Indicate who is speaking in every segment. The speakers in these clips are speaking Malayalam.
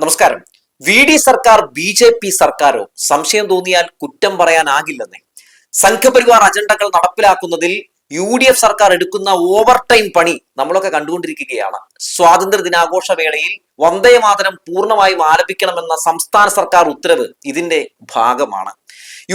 Speaker 1: നമസ്കാരം. വി ഡി സർക്കാർ BJP സർക്കാരോ? സംശയം തോന്നിയാൽ കുറ്റം പറയാനാകില്ലെന്നേ. സംഘപരിവാർ അജണ്ടകൾ നടപ്പിലാക്കുന്നതിൽ UDF സർക്കാർ എടുക്കുന്ന ഓവർ ടൈം പണി നമ്മളൊക്കെ കണ്ടുകൊണ്ടിരിക്കുകയാണ്. സ്വാതന്ത്ര്യ ദിനാഘോഷ വേളയിൽ വന്ദേ മാതരം പൂർണ്ണമായും ആലപിക്കണമെന്ന സംസ്ഥാന സർക്കാർ ഉത്തരവ് ഇതിന്റെ ഭാഗമാണ്.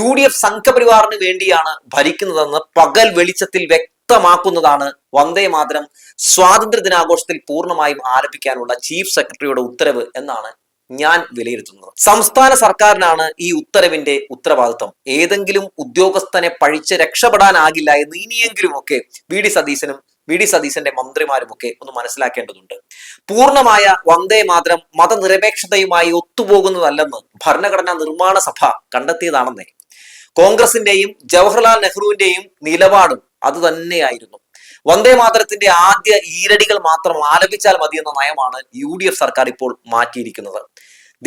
Speaker 1: UDF സംഘപരിവാറിന് വേണ്ടിയാണ് ഭരിക്കുന്നതെന്ന് പകൽ വെളിച്ചത്തിൽ വ്യക്തമാക്കുന്നതാണ് വന്ദേ മാതരം സ്വാതന്ത്ര്യ ദിനാഘോഷത്തിൽ പൂർണ്ണമായും ആലപിക്കാനുള്ള ചീഫ് സെക്രട്ടറിയുടെ ഉത്തരവ് എന്നാണ് ഞാൻ വിലയിരുത്തുന്നത്. സംസ്ഥാന സർക്കാരിനാണ് ഈ ഉത്തരവിന്റെ ഉത്തരവാദിത്വം. ഏതെങ്കിലും ഉദ്യോഗസ്ഥനെ പഴിച്ച് രക്ഷപ്പെടാനാകില്ല എന്ന് ഇനിയെങ്കിലും ഒക്കെ വി ഡി സതീശന്റെ മന്ത്രിമാരും ഒക്കെ ഒന്ന് മനസ്സിലാക്കേണ്ടതുണ്ട്. പൂർണ്ണമായ വന്ദേ മാതരം മതനിരപേക്ഷതയുമായി ഒത്തുപോകുന്നതല്ലെന്ന് ഭരണഘടനാ നിർമ്മാണ സഭ കണ്ടെത്തിയതാണെന്നേ. കോൺഗ്രസിന്റെയും ജവഹർലാൽ നെഹ്റുവിന്റെയും നിലപാടും അത് തന്നെയായിരുന്നു. വന്ദേ മാതരത്തിന്റെ ആദ്യ ഈരടികൾ മാത്രം ആലപിച്ചാൽ മതിയെന്ന നയമാണ് UDF സർക്കാർ ഇപ്പോൾ മാറ്റിയിരിക്കുന്നത്.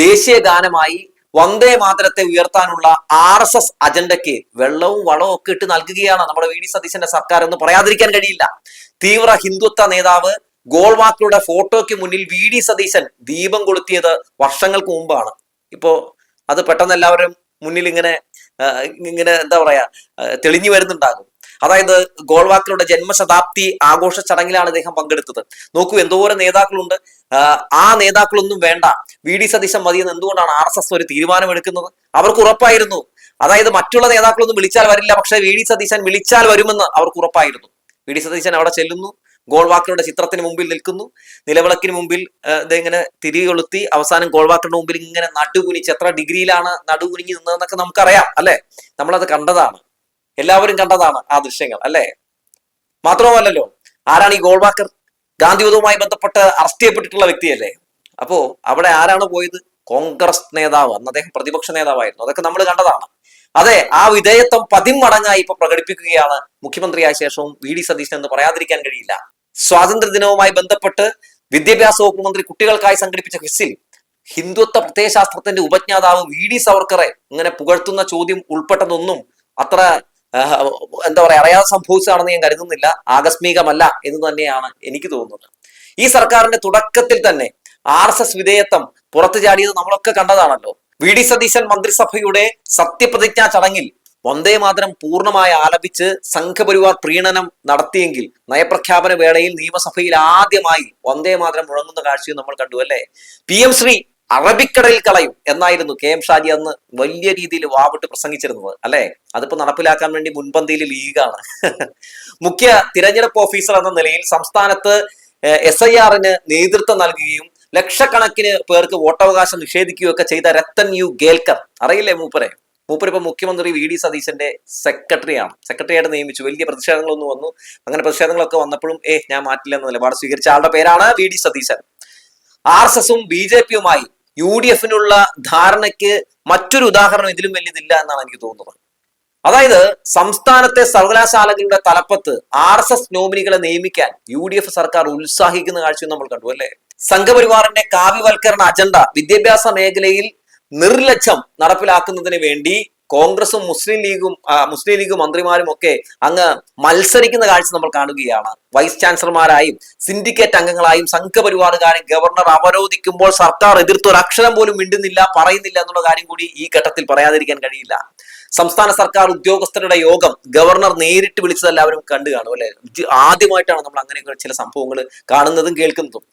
Speaker 1: ദേശീയ ഗാനമായി വന്ദേ മാതരത്തെ ഉയർത്താനുള്ള RSS അജണ്ടയ്ക്ക് വെള്ളവും വളവും ഒക്കെ ഇട്ട് നൽകുകയാണ് നമ്മുടെ വി ഡി സതീശന്റെ സർക്കാർ എന്ന് പറയാതിരിക്കാൻ കഴിയില്ല. തീവ്ര ഹിന്ദുത്വ നേതാവ് ഗോൾവാക്കറുടെ ഫോട്ടോയ്ക്ക് മുന്നിൽ വി ഡി സതീശൻ ദീപം കൊളുത്തിയത് വർഷങ്ങൾക്ക് മുമ്പാണ്. ഇപ്പോ അത് പെട്ടെന്ന് എല്ലാവരും മുന്നിൽ ഇങ്ങനെ എന്താ പറയാ തെളിഞ്ഞു വരുന്നുണ്ടാകും. അതായത് ഗോൾവാക്കറുടെ ജന്മശതാബ്ദി ആഘോഷ ചടങ്ങിലാണ് അദ്ദേഹം പങ്കെടുത്തത്. നോക്കൂ, എന്തോരം നേതാക്കളുണ്ട്. ആ നേതാക്കളൊന്നും വേണ്ട, വി ഡി സതീശൻ മതിയെന്ന് എന്തുകൊണ്ടാണ് RSS ഒരു തീരുമാനമെടുക്കുന്നത്? അവർക്ക് ഉറപ്പായിരുന്നു. അതായത് മറ്റുള്ള നേതാക്കളൊന്നും വിളിച്ചാൽ വരില്ല, പക്ഷെ വി ഡി സതീശൻ വിളിച്ചാൽ വരുമെന്ന് അവർക്ക് ഉറപ്പായിരുന്നു. വി ഡി സതീശൻ അവിടെ ചെല്ലുന്നു, ഗോൾവാക്കറുടെ ചിത്രത്തിന് മുമ്പിൽ നിൽക്കുന്നു, നിലവിളക്കിന് മുമ്പിൽ ഇങ്ങനെ തിരി കൊളുത്തി അവസാനം ഗോൾവാക്കറുടെ മുമ്പിൽ ഇങ്ങനെ നടുകുനിച്ച്, എത്ര ഡിഗ്രിയിലാണ് നടുകുനിഞ്ഞ് നിന്നതെന്നൊക്കെ നമുക്കറിയാം അല്ലെ? നമ്മളത് കണ്ടതാണ്, എല്ലാവരും കണ്ടതാണ് ആ ദൃശ്യങ്ങൾ അല്ലെ? മാത്രവുമല്ലല്ലോ, ആരാണ് ഈ ഗോൾവാക്കർ? ഗാന്ധിവധവുമായി ബന്ധപ്പെട്ട് അറസ്റ്റ് ചെയ്യപ്പെട്ടിട്ടുള്ള വ്യക്തിയല്ലേ? അപ്പോ അവിടെ ആരാണ് പോയത്? കോൺഗ്രസ് നേതാവ്, അന്ന് അദ്ദേഹം പ്രതിപക്ഷ നേതാവായിരുന്നു. അതൊക്കെ നമ്മൾ കണ്ടതാണ്. അതെ, ആ വിധേയത്വം 10 മടങ്ങായി ഇപ്പൊ പ്രകടിപ്പിക്കുകയാണ് മുഖ്യമന്ത്രിയായ ശേഷവും വി ഡി സതീശൻ എന്ന് പറയാതിരിക്കാൻ കഴിയില്ല. സ്വാതന്ത്ര്യ ദിനവുമായി ബന്ധപ്പെട്ട് വിദ്യാഭ്യാസ വകുപ്പ് മന്ത്രി കുട്ടികൾക്കായി സംഘടിപ്പിച്ച ക്വിസിൽ ഹിന്ദുത്വ പ്രത്യയശാസ്ത്രത്തിന്റെ ഉപജ്ഞാതാവ് വി ഡി സവർക്കറെ ഇങ്ങനെ പുകഴ്ത്തുന്ന ചോദ്യം ഉൾപ്പെട്ടതൊന്നും അത്ര എന്താ പറയാ അറിയാതെ സംഭവിച്ചതാണെന്ന് ഞാൻ കരുതുന്നില്ല. ആകസ്മികമല്ല എന്ന് തന്നെയാണ് എനിക്ക് തോന്നുന്നത്. ഈ സർക്കാരിന്റെ തുടക്കത്തിൽ തന്നെ RSS വിധേയത്വം പുറത്തു ചാടിയത് നമ്മളൊക്കെ കണ്ടതാണല്ലോ. വി ഡി സതീശൻ മന്ത്രിസഭയുടെ സത്യപ്രതിജ്ഞാ ചടങ്ങിൽ വന്ദേ മാതരം പൂർണ്ണമായി ആലപിച്ച് സംഘപരിവാർ പ്രീണനം നടത്തിയെങ്കിൽ നയപ്രഖ്യാപന വേളയിൽ നിയമസഭയിൽ ആദ്യമായി വന്ദേ മാതരം മുഴങ്ങുന്ന കാഴ്ചയും നമ്മൾ കണ്ടു അല്ലെ? PM ശ്രീ അറബിക്കടലിൽ കളയും എന്നായിരുന്നു KM ഷാജി അന്ന് വലിയ രീതിയിൽ വാവിട്ട് പ്രസംഗിച്ചിരുന്നത് അല്ലെ? അതിപ്പോ നടപ്പിലാക്കാൻ വേണ്ടി മുൻപന്തിയിൽ ലീഗാണ്. മുഖ്യ തിരഞ്ഞെടുപ്പ് ഓഫീസർ എന്ന നിലയിൽ സംസ്ഥാനത്ത് SIR-ന് നേതൃത്വം നൽകുകയും ലക്ഷക്കണക്കിന് പേർക്ക് വോട്ടവകാശം നിഷേധിക്കുകയൊക്കെ ചെയ്ത രത്തൻ യു ഗേൽക്കർ, അറിയില്ലേ മൂപ്പരെ? മൂപ്പരിപ്പോ മുഖ്യമന്ത്രി വി ഡി സതീശന്റെ സെക്രട്ടറിയായിട്ട് നിയമിച്ചു. വലിയ പ്രതിഷേധങ്ങളൊന്നും വന്നു. അങ്ങനെ പ്രതിഷേധങ്ങളൊക്കെ വന്നപ്പോഴും ഞാൻ മാറ്റില്ല എന്ന നിലപാട് സ്വീകരിച്ച ആളുടെ പേരാണ് വി ഡി സതീശൻ. RSS-ഉം BJP-യുമായി UDF-നുള്ള ധാരണയ്ക്ക് മറ്റൊരു ഉദാഹരണം ഇതിലും വലിയതില്ല എന്നാണ് എനിക്ക് തോന്നുന്നത്. അതായത് സംസ്ഥാനത്തെ സർവകലാശാലകളുടെ തലപ്പത്ത് RSS നോമിനികളെ നിയമിക്കാൻ UDF സർക്കാർ ഉത്സാഹിക്കുന്ന കാഴ്ചയും നമ്മൾ കണ്ടു അല്ലെ? സംഘപരിവാറിന്റെ കാവ്യവൽക്കരണ അജണ്ട വിദ്യാഭ്യാസ മേഖലയിൽ നിർലക്ഷ്യം നടപ്പിലാക്കുന്നതിന് വേണ്ടി കോൺഗ്രസും മുസ്ലിം ലീഗ് മന്ത്രിമാരും ഒക്കെ അങ്ങ് മത്സരിക്കുന്ന കാഴ്ച നമ്മൾ കാണുകയാണ്. വൈസ് ചാൻസലർമാരായും സിൻഡിക്കേറ്റ് അംഗങ്ങളായും സംഘപരിവാറുകാരെ ഗവർണർ അവരോധിക്കുമ്പോൾ സർക്കാർ എതിർത്ത് ഒരു അക്ഷരം പോലും മിണ്ടുന്നില്ല, പറയുന്നില്ല എന്നുള്ള കാര്യം കൂടി ഈ ഘട്ടത്തിൽ പറയാതിരിക്കാൻ കഴിയില്ല. സംസ്ഥാന സർക്കാർ ഉദ്യോഗസ്ഥരുടെ യോഗം ഗവർണർ നേരിട്ട് വിളിച്ചത് എല്ലാവരും കണ്ടു കാണും അല്ലെ? ആദ്യമായിട്ടാണ് നമ്മൾ അങ്ങനെയൊക്കെ ചില സംഭവങ്ങൾ കാണുന്നതും കേൾക്കുന്നതും.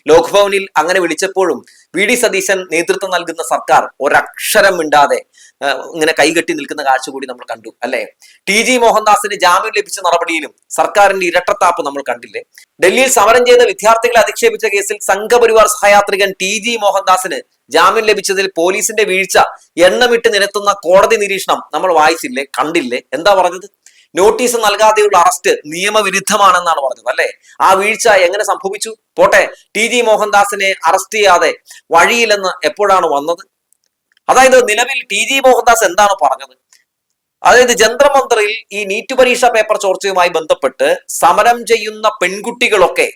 Speaker 1: ലോക്ഭവനിൽ അങ്ങനെ വിളിച്ചപ്പോഴും വി ഡി സതീശൻ നേതൃത്വം നൽകുന്ന സർക്കാർ ഒരക്ഷരം മിണ്ടാതെ ഇങ്ങനെ കൈകെട്ടി നിൽക്കുന്ന കാഴ്ച കൂടി നമ്മൾ കണ്ടു അല്ലെ? TG മോഹൻദാസിന് ജാമ്യം ലഭിച്ച നടപടിയിലും സർക്കാരിന്റെ ഇരട്ടത്താപ്പ് നമ്മൾ കണ്ടില്ലേ? ഡൽഹിയിൽ സമരം ചെയ്ത വിദ്യാർത്ഥികളെ അധിക്ഷേപിച്ച കേസിൽ സംഘപരിവാർ സഹയാത്രികൻ TG മോഹൻദാസിന് ജാമ്യം ലഭിച്ചതിൽ പോലീസിന്റെ വീഴ്ച എണ്ണമിട്ട് നിരത്തുന്ന കോടതി നിരീക്ഷണം നമ്മൾ വായിച്ചില്ലേ, കണ്ടില്ലേ? എന്താ പറഞ്ഞത്? നോട്ടീസ് നൽകാതെയുള്ള അറസ്റ്റ് നിയമവിരുദ്ധമാണെന്നാണ് പറഞ്ഞത് അല്ലെ? ആ വീഴ്ച എങ്ങനെ സംഭവിച്ചു? പോട്ടെ, TG മോഹൻദാസിനെ അറസ്റ്റ് ചെയ്യാതെ വഴിയില്ലെന്ന് എപ്പോഴാണ് വന്നത്? അതായത് നിലവിൽ TG മോഹൻദാസ് എന്താണ് പറഞ്ഞത്? അതായത് ജന്തർമന്ദറിൽ ഈ നീറ്റ് പരീക്ഷാ പേപ്പർ ചോർച്ചയുമായി ബന്ധപ്പെട്ട് സമരം ചെയ്യുന്ന പെൺകുട്ടികളൊക്കെ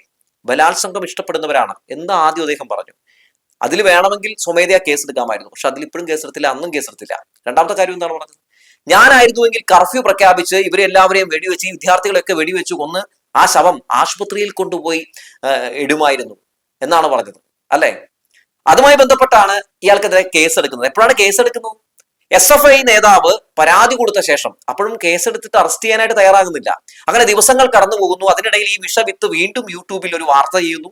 Speaker 1: ബലാത്സംഗം ഇഷ്ടപ്പെടുന്നവരാണ് എന്ന് ആദ്യം അദ്ദേഹം പറഞ്ഞു. അതിൽ വേണമെങ്കിൽ സ്വമേധയാ കേസെടുക്കാമായിരുന്നു, പക്ഷെ അതിൽ ഇപ്പോഴും കേസെടുത്തില്ല, അന്നും കേസെടുത്തില്ല. രണ്ടാമത്തെ കാര്യം എന്താണ് പറഞ്ഞത്? ഞാനായിരുന്നുവെങ്കിൽ കർഫ്യൂ പ്രഖ്യാപിച്ച് ഇവരെല്ലാവരെയും വെടിവെച്ച്, വിദ്യാർത്ഥികളെയൊക്കെ വെടിവെച്ചു കൊന്ന് ആ ശവം ആശുപത്രിയിൽ കൊണ്ടുപോയി ഇടുമായിരുന്നു എന്നാണ് പറഞ്ഞത് അല്ലെ? അതുമായി ബന്ധപ്പെട്ടാണ് ഇയാൾക്കെതിരെ കേസെടുക്കുന്നത്. എപ്പോഴാണ് കേസെടുക്കുന്നത്? SFI നേതാവ് പരാതി കൊടുത്ത ശേഷം. അപ്പോഴും കേസെടുത്തിട്ട് അറസ്റ്റ് ചെയ്യാനായിട്ട് തയ്യാറാകുന്നില്ല. അങ്ങനെ ദിവസങ്ങൾ കടന്നു പോകുന്നു. അതിനിടയിൽ ഈ വിഷവിത്ത് വീണ്ടും യൂട്യൂബിൽ ഒരു വാർത്ത ചെയ്യുന്നു.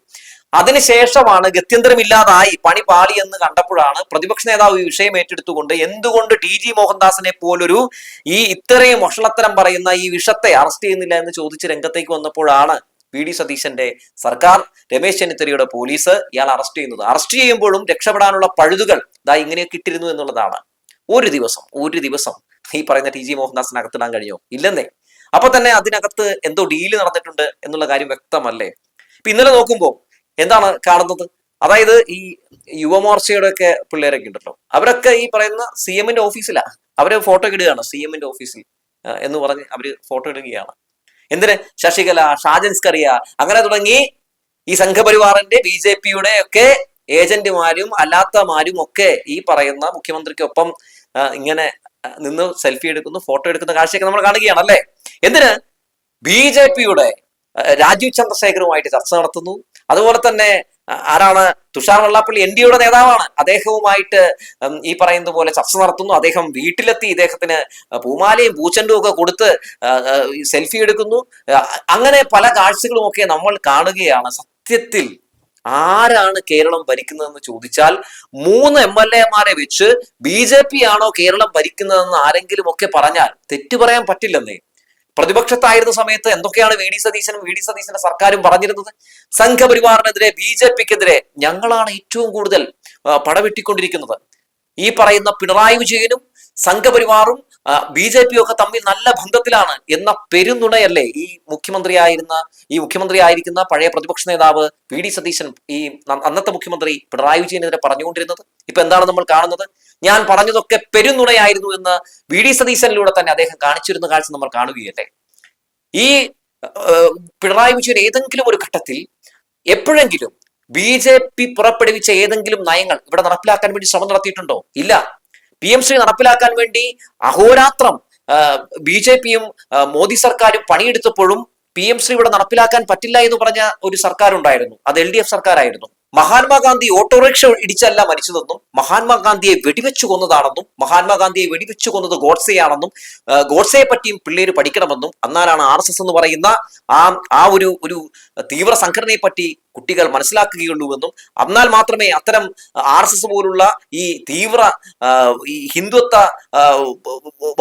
Speaker 1: അതിനുശേഷമാണ് ഗത്യന്തരമില്ലാതായി പണി പാളി എന്ന് കണ്ടപ്പോഴാണ് പ്രതിപക്ഷ നേതാവ് ഈ വിഷയം ഏറ്റെടുത്തുകൊണ്ട് എന്തുകൊണ്ട് TG മോഹൻദാസിനെ പോലൊരു ഈ ഇത്രയും വഷളത്തരം പറയുന്ന ഈ വിഷത്തെ അറസ്റ്റ് ചെയ്യുന്നില്ല എന്ന് ചോദിച്ച് രംഗത്തേക്ക് വന്നപ്പോഴാണ് VD സതീശന്റെ സർക്കാർ, രമേശ് ചെന്നിത്തലയുടെ പോലീസ് ഇയാൾ അറസ്റ്റ് ചെയ്യുന്നത്. അറസ്റ്റ് ചെയ്യുമ്പോഴും രക്ഷപ്പെടാനുള്ള പഴുതുകൾ ദാ ഇങ്ങനെയൊക്കെ ഇട്ടിരുന്നു എന്നുള്ളതാണ്. ഒരു ദിവസം ഈ പറയുന്ന TG മോഹൻദാസിന് അകത്തിടാൻ കഴിയോ? ഇല്ലെന്നേ. അപ്പൊ തന്നെ അതിനകത്ത് എന്തോ ഡീല് നടന്നിട്ടുണ്ട് എന്നുള്ള കാര്യം വ്യക്തമല്ലേ? ഇപ്പൊ ഇന്നലെ നോക്കുമ്പോൾ എന്താണ് കാണുന്നത്? അതായത് ഈ യുവമോർച്ചയുടെ ഒക്കെ പിള്ളേരൊക്കെ ഉണ്ടല്ലോ, അവരൊക്കെ ഈ പറയുന്ന CM-ന്റെ ഓഫീസിലാ. അവര് ഫോട്ടോ ഇടുകയാണ് CM-ന്റെ ഓഫീസിൽ എന്ന് പറഞ്ഞ് അവര് ഫോട്ടോ ഇടുകയാണ്. എന്തിന്? ശശികല, ഷാജൻസ്കറിയ, അങ്ങനെ തുടങ്ങി ഈ സംഘപരിവാറിന്റെ BJP-യുടെ ഒക്കെ ഏജന്റുമാരും അല്ലാത്തമാരും ഒക്കെ ഈ പറയുന്ന മുഖ്യമന്ത്രിക്കൊപ്പം ഇങ്ങനെ നിന്ന് സെൽഫി എടുക്കുന്നു, ഫോട്ടോ എടുക്കുന്ന കാഴ്ചയൊക്കെ നമ്മൾ കാണുകയാണ് അല്ലേ? എന്തിന്? BJP-യുടെ രാജീവ് ചന്ദ്രശേഖറുമായിട്ട് ചർച്ച നടത്തുന്നു. അതുപോലെ തന്നെ ആരാണ്? തുഷാർ വെള്ളാപ്പള്ളി NDA-യുടെ നേതാവാണ്. അദ്ദേഹവുമായിട്ട് ഈ പറയുന്ന പോലെ ചർച്ച നടത്തുന്നു. അദ്ദേഹം വീട്ടിലെത്തി ഇദ്ദേഹത്തിന് പൂമാലയും പൂച്ചെണ്ടും ഒക്കെ കൊടുത്ത് സെൽഫി എടുക്കുന്നു. അങ്ങനെ പല കാഴ്ചകളും ഒക്കെ നമ്മൾ കാണുകയാണ്. സത്യത്തിൽ ആരാണ് കേരളം ഭരിക്കുന്നതെന്ന് ചോദിച്ചാൽ 3 MLA-മാരെ വെച്ച് BJP ആണോ കേരളം ഭരിക്കുന്നതെന്ന് ആരെങ്കിലും ഒക്കെ പറഞ്ഞാൽ തെറ്റു പറയാൻ പറ്റില്ലെന്നേ. പ്രതിപക്ഷത്തായിരുന്ന സമയത്ത് എന്തൊക്കെയാണ് VD സതീശന്റെ സർക്കാരും പറഞ്ഞിരുന്നത്? സംഘപരിവാറിനെതിരെ, BJP-ക്കെതിരെ ഞങ്ങളാണ് ഏറ്റവും കൂടുതൽ പടവെട്ടിക്കൊണ്ടിരിക്കുന്നത്. ഈ പറയുന്ന പിണറായി വിജയനും സംഘപരിവാറും BJP-യും ഒക്കെ തമ്മിൽ നല്ല ബന്ധത്തിലാണ് എന്ന പെരുന്നുണയല്ലേ ഈ മുഖ്യമന്ത്രിയായിരിക്കുന്ന പഴയ പ്രതിപക്ഷ നേതാവ് VD സതീശൻ ഈ അന്നത്തെ മുഖ്യമന്ത്രി പിണറായി വിജയനെതിരെ പറഞ്ഞുകൊണ്ടിരുന്നത്? ഇപ്പൊ എന്താണ് നമ്മൾ കാണുന്നത്? ഞാൻ പറഞ്ഞതൊക്കെ പെരുന്നുണയായിരുന്നു എന്ന് VD സതീശനിലൂടെ തന്നെ അദ്ദേഹം കാണിച്ചിരുന്ന കാഴ്ച നമ്മൾ കാണുകയല്ലേ? ഈ പിണറായി വിജയൻ ഏതെങ്കിലും ഒരു ഘട്ടത്തിൽ എപ്പോഴെങ്കിലും BJP പുറപ്പെടുവിച്ച ഏതെങ്കിലും നയങ്ങൾ ഇവിടെ നടപ്പിലാക്കാൻ വേണ്ടി ശ്രമം നടത്തിയിട്ടുണ്ടോ? ഇല്ല. PMC നടപ്പിലാക്കാൻ വേണ്ടി അഹോരാത്രം BJP-യും മോദി സർക്കാരും പണിയെടുത്തപ്പോഴും PMC ഇവിടെ നടപ്പിലാക്കാൻ പറ്റില്ല എന്ന് പറഞ്ഞ ഒരു സർക്കാർ ഉണ്ടായിരുന്നു. അത് LDF സർക്കാരായിരുന്നു. മഹാത്മാഗാന്ധി ഓട്ടോറിക്ഷ ഇടിച്ചല്ല മരിച്ചതെന്നും മഹാത്മാഗാന്ധിയെ വെടിവെച്ചു കൊന്നതാണെന്നും മഹാത്മാഗാന്ധിയെ വെടിവെച്ചു കൊന്നത് ഗോഡ്സെയാണെന്നും ഗോഡ്സയെ പറ്റിയും പിള്ളേര് പഠിക്കണമെന്നും എന്നാലാണ് RSS എന്ന് പറയുന്ന ആ ഒരു തീവ്ര സംഘടനയെ പറ്റി കുട്ടികൾ മനസ്സിലാക്കുകയുള്ളൂ എന്നും എന്നാൽ മാത്രമേ അത്തരം RSS പോലുള്ള ഈ തീവ്ര ഈ ഹിന്ദുത്വ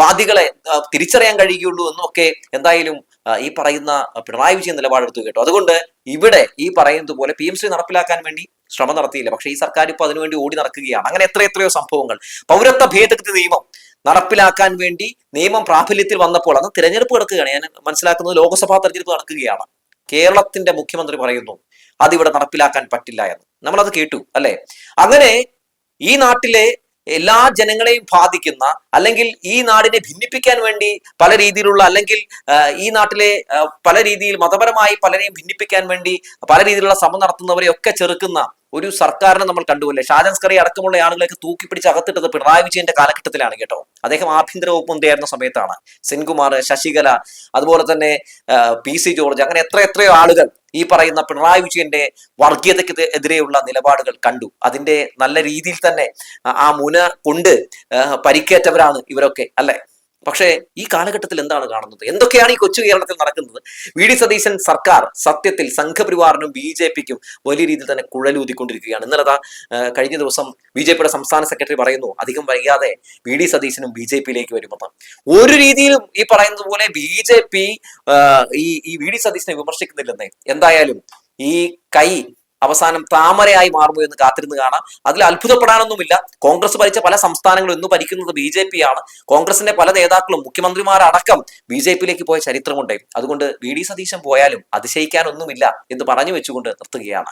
Speaker 1: വാദികളെ തിരിച്ചറിയാൻ കഴിയുകയുള്ളൂ എന്നും ഒക്കെ എന്തായാലും ഈ പറയുന്ന പിണറായി വിജയൻ നിലപാടെടുത്തു കേട്ടോ. അതുകൊണ്ട് ഇവിടെ ഈ പറയുന്നത് പോലെ PMC നടപ്പിലാക്കാൻ വേണ്ടി ശ്രമം നടത്തിയില്ല. പക്ഷേ ഈ സർക്കാർ ഇപ്പോൾ അതിനുവേണ്ടി ഓടി നടക്കുകയാണ്. അങ്ങനെ എത്രയോ സംഭവങ്ങൾ. പൗരത്വ ഭേദഗതി നിയമം നടപ്പിലാക്കാൻ വേണ്ടി നിയമം പ്രാബല്യത്തിൽ വന്നപ്പോൾ അന്ന് തിരഞ്ഞെടുപ്പ് നടക്കുകയാണ്. ഞാൻ മനസ്സിലാക്കുന്നത് ലോക്സഭാ തെരഞ്ഞെടുപ്പ് നടക്കുകയാണ്. കേരളത്തിന്റെ മുഖ്യമന്ത്രി പറയുന്നു അതിവിടെ നടപ്പിലാക്കാൻ പറ്റില്ല എന്ന്. നമ്മളത് കേട്ടു അല്ലെ? അങ്ങനെ ഈ നാട്ടിലെ എല്ലാ ജനങ്ങളെയും ബാധിക്കുന്ന, അല്ലെങ്കിൽ ഈ നാടിനെ ഭിന്നിപ്പിക്കാൻ വേണ്ടി പല രീതിയിലുള്ള, അല്ലെങ്കിൽ ഈ നാട്ടിലെ പല രീതിയിൽ മതപരമായി പലരെയും ഭിന്നിപ്പിക്കാൻ വേണ്ടി പല രീതിയിലുള്ള ശ്രമം നടത്തുന്നവരെ ഒക്കെ ചെറുക്കുന്ന ഒരു സർക്കാരിനെ നമ്മൾ കണ്ടുവല്ലേ? ഷാജൻസ്കറി അടക്കമുള്ള ആളുകളെയൊക്കെ തൂക്കിപ്പിടിച്ച് അകത്തിട്ടത് പിണറായി വിജയന്റെ കാലഘട്ടത്തിലാണ് കേട്ടോ. അദ്ദേഹം ആഭ്യന്തര വകുപ്പ് മന്ത്രിയായിരുന്ന സമയത്താണ്. സെൻകുമാർ, ശശികല, അതുപോലെ തന്നെ PC ജോർജ്, അങ്ങനെ എത്രയോ ആളുകൾ ഈ പറയുന്ന പിണറായി വിജയന്റെ വർഗീയതയ്ക്ക് എതിരെയുള്ള നിലപാടുകൾ കണ്ടു. അതിന്റെ നല്ല രീതിയിൽ തന്നെ ആ മുന കൊണ്ട് പരിക്കേറ്റവരാണ് ഇവരൊക്കെ അല്ലെ? പക്ഷേ ഈ കാലഘട്ടത്തിൽ എന്താണ് കാണുന്നത്? എന്തൊക്കെയാണ് ഈ കൊച്ചു കേരളത്തിൽ നടക്കുന്നത്? VD സതീശൻ സർക്കാർ സത്യത്തിൽ സംഘപരിവാറിനും BJP-ക്കും വലിയ രീതിയിൽ തന്നെ കുഴലൂതിക്കൊണ്ടിരിക്കുകയാണ്. ഇന്നലെ കഴിഞ്ഞ ദിവസം BJP-യുടെ സംസ്ഥാന സെക്രട്ടറി പറയുന്നു അധികം വൈകാതെ VD സതീശനും BJP-യിലേക്ക് വരുമെന്ന്. ഒരു രീതിയിലും ഈ പറയുന്നത് പോലെ BJP ഈ VD സതീശനെ വിമർശിക്കുന്നില്ലെന്നേ. എന്തായാലും ഈ കൈ അവസാനം താമരയായി മാറുമോ എന്ന് കാത്തിരുന്ന് കാണാം. അതിൽ അത്ഭുതപ്പെടാനൊന്നുമില്ല. കോൺഗ്രസ് ഭരിച്ച പല സംസ്ഥാനങ്ങളും ഇന്ന് ഭരിക്കുന്നത് BJP-യാണ്. കോൺഗ്രസിന്റെ പല നേതാക്കളും മുഖ്യമന്ത്രിമാരടക്കം BJP-യിലേക്ക് പോയ ചരിത്രമുണ്ട്. അതുകൊണ്ട് VD സതീശൻ പോയാലും അതിശയിക്കാനൊന്നുമില്ല എന്ന് പറഞ്ഞു വെച്ചുകൊണ്ട് നിർത്തുകയാണ്.